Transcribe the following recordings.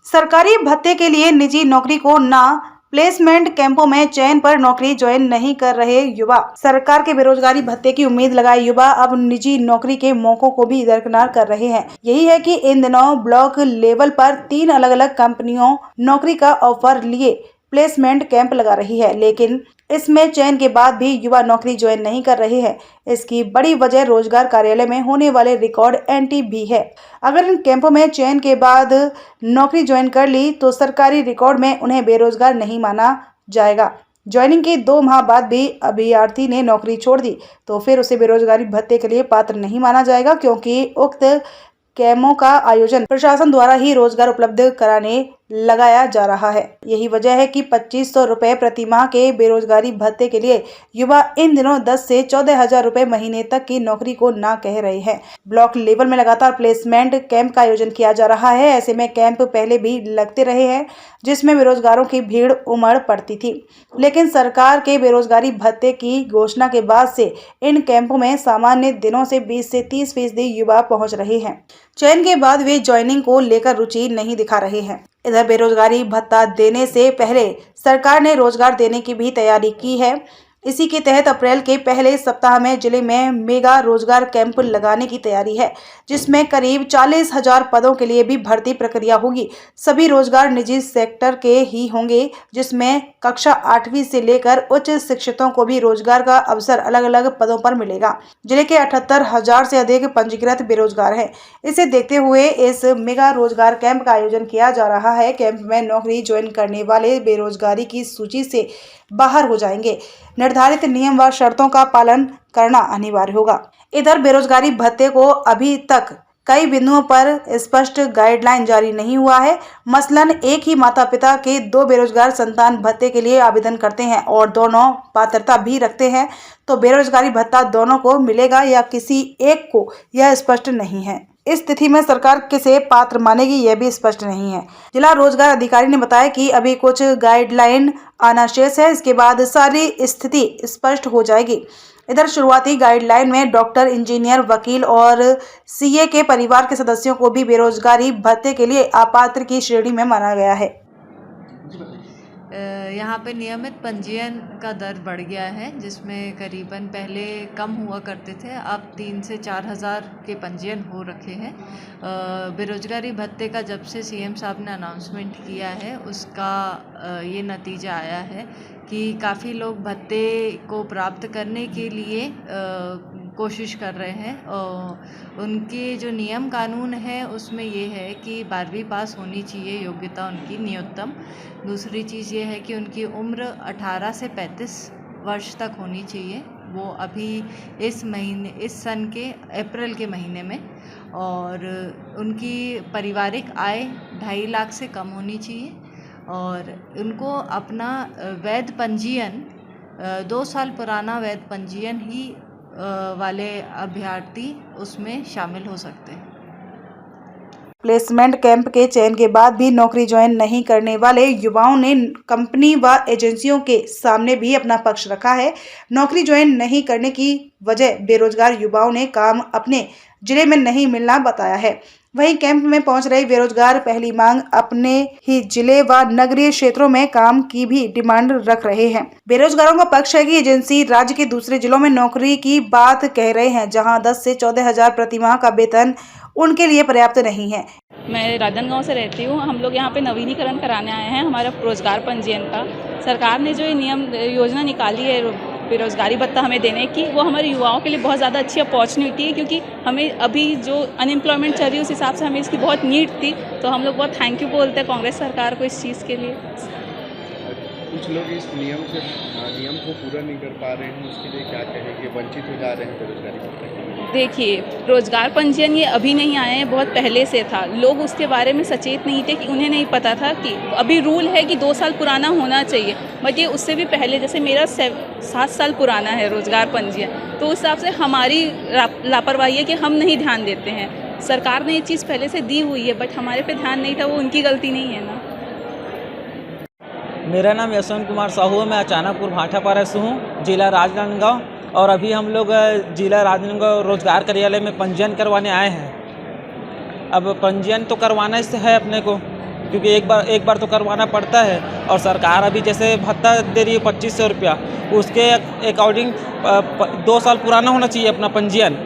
सरकारी भत्ते के लिए निजी नौकरी को ना प्लेसमेंट कैंपों में चयन पर नौकरी ज्वाइन नहीं कर रहे युवा। सरकार के बेरोजगारी भत्ते की उम्मीद लगाए युवा अब निजी नौकरी के मौकों को भी दरकिनार कर रहे हैं। यही है कि इन दिनों ब्लॉक लेवल पर 3 अलग-अलग कंपनियों नौकरी का ऑफर लिए प्लेसमेंट कैंप लगा रही है, लेकिन इसमें चयन के बाद भी युवा नौकरी ज्वाइन नहीं कर रहे हैं। इसकी बड़ी वजह रोजगार कार्यालय में होने वाले रिकॉर्ड एंट्री भी है। अगर इन कैंपों में चयन के बाद नौकरी ज्वाइन कर ली तो सरकारी रिकॉर्ड में उन्हें बेरोजगार नहीं माना जाएगा। ज्वाइनिंग के 2 माह बाद भी अभ्यर्थी ने नौकरी छोड़ दी तो फिर उसे बेरोजगारी भत्ते के लिए पात्र नहीं माना जाएगा, क्योंकि उक्त कैंपों का आयोजन प्रशासन द्वारा ही रोजगार उपलब्ध कराने लगाया जा रहा है। यही वजह है कि 2500 रुपए प्रति माह के बेरोजगारी भत्ते के लिए युवा इन दिनों 10 से 14,000 रुपए महीने तक की नौकरी को ना कह रहे हैं। ब्लॉक लेवल में लगातार प्लेसमेंट कैंप का आयोजन किया जा रहा है। ऐसे में कैंप पहले भी लगते रहे हैं, जिसमें बेरोजगारों की भीड़ उमड़ पड़ती थी, लेकिन सरकार के बेरोजगारी भत्ते की घोषणा के बाद से इन कैंपों में सामान्य दिनों से 20 से 30% युवा पहुंच रहे हैं। चयन के बाद वे ज्वाइनिंग को लेकर रुचि नहीं दिखा रहे हैं। इधर बेरोजगारी भत्ता देने से पहले सरकार ने रोजगार देने की भी तैयारी की है। इसी के तहत अप्रैल के पहले सप्ताह में जिले में मेगा रोजगार कैंप लगाने की तैयारी है, जिसमें करीब 40,000 पदों के लिए भी भर्ती प्रक्रिया होगी। सभी रोजगार निजी सेक्टर के ही होंगे, जिसमें कक्षा 8वीं से लेकर उच्च शिक्षितों को भी रोजगार का अवसर अलग अलग पदों पर मिलेगा। जिले के 78,000 से अधिक पंजीकृत बेरोजगार हैं। इसे देखते हुए इस मेगा रोजगार कैंप का आयोजन किया जा रहा है। कैंप में नौकरी ज्वाइन करने वाले बेरोजगारी की सूची से बाहर हो जाएंगे। निर्धारित नियम व शर्तों का पालन करना अनिवार्य होगा। इधर बेरोजगारी भत्ते को अभी तक कई बिंदुओं पर स्पष्ट गाइडलाइन जारी नहीं हुआ है। मसलन एक ही माता पिता के 2 बेरोजगार संतान भत्ते के लिए आवेदन करते हैं और दोनों पात्रता भी रखते हैं, तो बेरोजगारी भत्ता दोनों को मिलेगा या किसी एक को, यह स्पष्ट नहीं है। इस तिथि में सरकार किसे पात्र मानेगी, यह भी स्पष्ट नहीं है। जिला रोजगार अधिकारी ने बताया कि अभी कुछ गाइडलाइन आना शेष है, इसके बाद सारी स्थिति स्पष्ट हो जाएगी। इधर शुरुआती गाइडलाइन में डॉक्टर, इंजीनियर, वकील और सीए के परिवार के सदस्यों को भी बेरोजगारी भत्ते के लिए अपात्र की श्रेणी में माना गया है। यहाँ पे नियमित पंजीयन का दर बढ़ गया है, जिसमें करीबन पहले कम हुआ करते थे, अब 3 से 4,000 के पंजीयन हो रखे हैं। बेरोजगारी भत्ते का जब से सीएम साहब ने अनाउंसमेंट किया है, उसका ये नतीजा आया है कि काफ़ी लोग भत्ते को प्राप्त करने के लिए कोशिश कर रहे हैं। उनके जो नियम कानून है उसमें ये है कि 12वीं पास होनी चाहिए योग्यता उनकी न्यूनतम। दूसरी चीज़ ये है कि उनकी उम्र 18 से 35 वर्ष तक होनी चाहिए। वो अभी इस सन के अप्रैल के महीने में, और उनकी पारिवारिक आय 2.5 लाख से कम होनी चाहिए, और उनको अपना वैध पंजीयन 2 साल पुराना वैध पंजीयन ही वाले अभ्यर्थी उसमें शामिल हो सकते हैं। प्लेसमेंट कैंप के चयन के बाद भी नौकरी ज्वाइन नहीं करने वाले युवाओं ने कंपनी व एजेंसियों के सामने भी अपना पक्ष रखा है। नौकरी ज्वाइन नहीं करने की वजह बेरोजगार युवाओं ने काम अपने जिले में नहीं मिलना बताया है। वहीं कैंप में पहुंच रहे बेरोजगार पहली मांग अपने ही जिले व नगरीय क्षेत्रों में काम की भी डिमांड रख रहे हैं। बेरोजगारों का पक्ष है कि एजेंसी राज्य के दूसरे जिलों में नौकरी की बात कह रहे हैं, जहां 10 से 14,000 प्रति माह का वेतन उनके लिए पर्याप्त नहीं है। मैं राजनांदगांव से रहती हूँ। हम लोग यहाँ पे नवीनीकरण कराने आए हैं हमारा रोजगार पंजीयन का। सरकार ने जो ये नियम योजना निकाली है बेरोजगारी भत्ता हमें देने की, वो हमारे युवाओं के लिए बहुत ज़्यादा अच्छी अपॉर्चुनिटी है, क्योंकि हमें अभी जो अनएम्प्लॉयमेंट चल रही है उस हिसाब से हमें इसकी बहुत नीड थी। तो हम लोग बहुत थैंक यू बोलते हैं कांग्रेस सरकार को इस चीज़ के लिए। कुछ लोग इस नियम को पूरा नहीं कर पा रहे हैं, उसके लिए क्या कहेंगे? वंचित हो जा रहे हैं बेरोजगारी भत्ते। देखिए, रोजगार पंजीयन ये अभी नहीं आए हैं, बहुत पहले से था। लोग उसके बारे में सचेत नहीं थे, कि उन्हें नहीं पता था कि अभी रूल है कि 2 साल पुराना होना चाहिए, बट ये उससे भी पहले, जैसे मेरा 7 साल पुराना है रोजगार पंजीयन, तो उस हिसाब से हमारी लापरवाही है कि हम नहीं ध्यान देते हैं। सरकार ने ये चीज़ पहले से दी हुई है, बट हमारे पे ध्यान नहीं था, वो उनकी गलती नहीं है ना। मेरा नाम यशवंत कुमार साहू है। मैं अचानकपुर भाटापारा से हूँ, जिला राजनांदगांव। और अभी हम लोग जिला राजनांदगांव रोजगार कार्यालय में पंजीयन करवाने आए हैं। अब पंजीयन तो करवाना है अपने को, क्योंकि एक बार तो करवाना पड़ता है। और सरकार अभी जैसे भत्ता दे रही है 2500 रुपया, उसके अकॉर्डिंग 2 साल पुराना होना चाहिए अपना पंजीयन,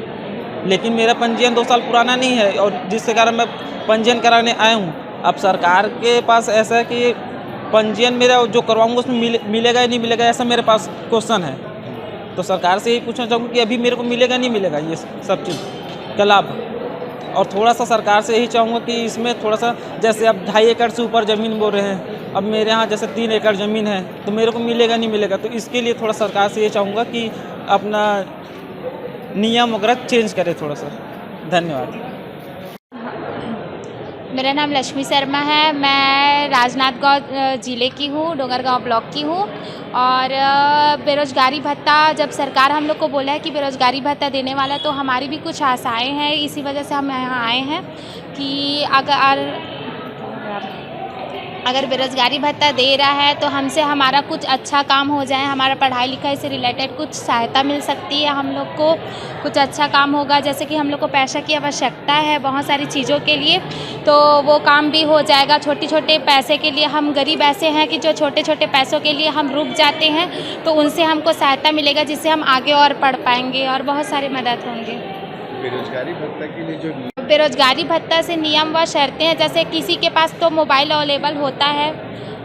लेकिन मेरा पंजीयन 2 साल पुराना नहीं है, और जिसके कारण मैं पंजीयन कराने आया हूँ। अब सरकार के पास ऐसा है कि पंजीयन मेरा जो करवाऊँगा उसमें मिलेगा या नहीं मिलेगा, ऐसा मेरे पास क्वेश्चन है। तो सरकार से यही पूछना चाहूँगा कि अभी मेरे को मिलेगा नहीं मिलेगा ये सब चीज़ का लाभ। और थोड़ा सा सरकार से यही चाहूँगा कि इसमें थोड़ा सा, जैसे अब 2.5 एकड़ से ऊपर ज़मीन बोल रहे हैं, अब मेरे यहाँ जैसे 3 एकड़ ज़मीन है, तो मेरे को मिलेगा नहीं मिलेगा। तो इसके लिए थोड़ा सरकार से ये चाहूँगा कि अपना नियम वगैरह चेंज करे थोड़ा सा। धन्यवाद। मेरा नाम लक्ष्मी शर्मा है। मैं राजनांदगांव ज़िले की हूँ, डोंगरगांव ब्लॉक की हूँ। और बेरोज़गारी भत्ता जब सरकार हम लोग को बोला है कि बेरोज़गारी भत्ता देने वाला, तो हमारी भी कुछ आशाएं हैं। इसी वजह से हम यहाँ आए हैं कि अगर बेरोज़गारी भत्ता दे रहा है तो हमसे हमारा कुछ अच्छा काम हो जाए, हमारा पढ़ाई लिखाई से रिलेटेड कुछ सहायता मिल सकती है, हम लोग को कुछ अच्छा काम होगा। जैसे कि हम लोग को पैसा की आवश्यकता है बहुत सारी चीज़ों के लिए, तो वो काम भी हो जाएगा। छोटे छोटे पैसे के लिए, हम गरीब ऐसे हैं कि जो छोटे छोटे पैसों के लिए हम रुक जाते हैं, तो उनसे हमको सहायता मिलेगा, जिससे हम आगे और पढ़ पाएंगे और बहुत सारी मदद होंगे। बेरोजगारी भत्ता के लिए जो बेरोज़गारी भत्ता से नियम व शर्तें हैं, जैसे किसी के पास तो मोबाइल अवेलेबल होता है,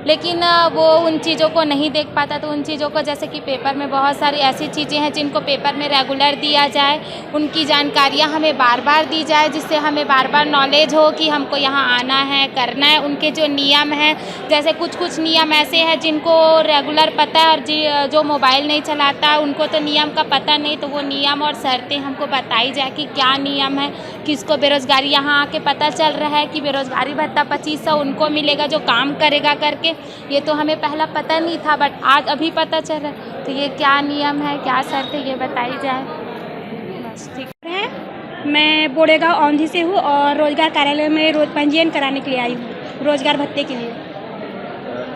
लेकिन वो उन चीज़ों को नहीं देख पाता। तो उन चीज़ों को, जैसे कि पेपर में बहुत सारी ऐसी चीज़ें हैं जिनको पेपर में रेगुलर दिया जाए, उनकी जानकारियाँ हमें बार बार दी जाए, जिससे हमें बार बार नॉलेज हो कि हमको यहाँ आना है, करना है। उनके जो नियम हैं, जैसे कुछ नियम ऐसे हैं जिनको रेगुलर पता है, और जो मोबाइल नहीं चलाता उनको तो नियम का पता नहीं, तो वो नियम और शर्तें हमको बताई जाए कि क्या नियम है, किसको बेरोज़गारी, यहाँ आके पता चल रहा है कि बेरोज़गारी भत्ता 2500 उनको मिलेगा जो काम करेगा करके। ये तो हमें पहला पता नहीं था, बट आज अभी पता चल रहा है। तो ये क्या नियम है, क्या शर्त है, ये बताई जाए बस। ठीक है। मैं बोड़ेगांव औंधी से हूँ और रोजगार कार्यालय में रोज पंजीयन कराने के लिए आई हूँ, रोजगार भत्ते के लिए।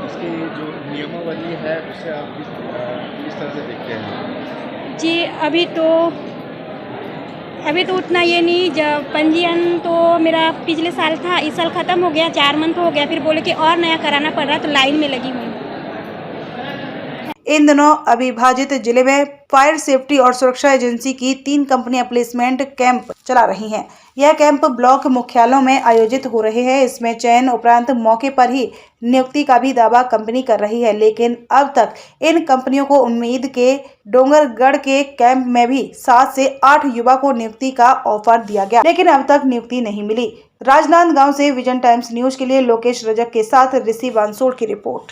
इसकी जो नियमावली है उसे आप किस तरह से देखते हैं? जी अभी तो उतना ये नहीं, जब पंजीयन तो मेरा पिछले साल था, इस साल ख़त्म हो गया, 4 मंथ हो गया, फिर बोले कि और नया कराना पड़ रहा, तो लाइन में लगी हूँ। इन दिनों अविभाजित जिले में फायर सेफ्टी और सुरक्षा एजेंसी की 3 कंपनियां प्लेसमेंट कैंप चला रही हैं। यह कैंप ब्लॉक मुख्यालयों में आयोजित हो रहे हैं। इसमें चयन उपरांत मौके पर ही नियुक्ति का भी दावा कंपनी कर रही है, लेकिन अब तक इन कंपनियों को उम्मीद के डोंगरगढ़ के कैंप में भी 7 से 8 युवा को नियुक्ति का ऑफर दिया गया, लेकिन अब तक नियुक्ति नहीं मिली। राजनांदगांव से विजन टाइम्स न्यूज के लिए लोकेश रजक के साथ ऋषि बांसोड़ की रिपोर्ट।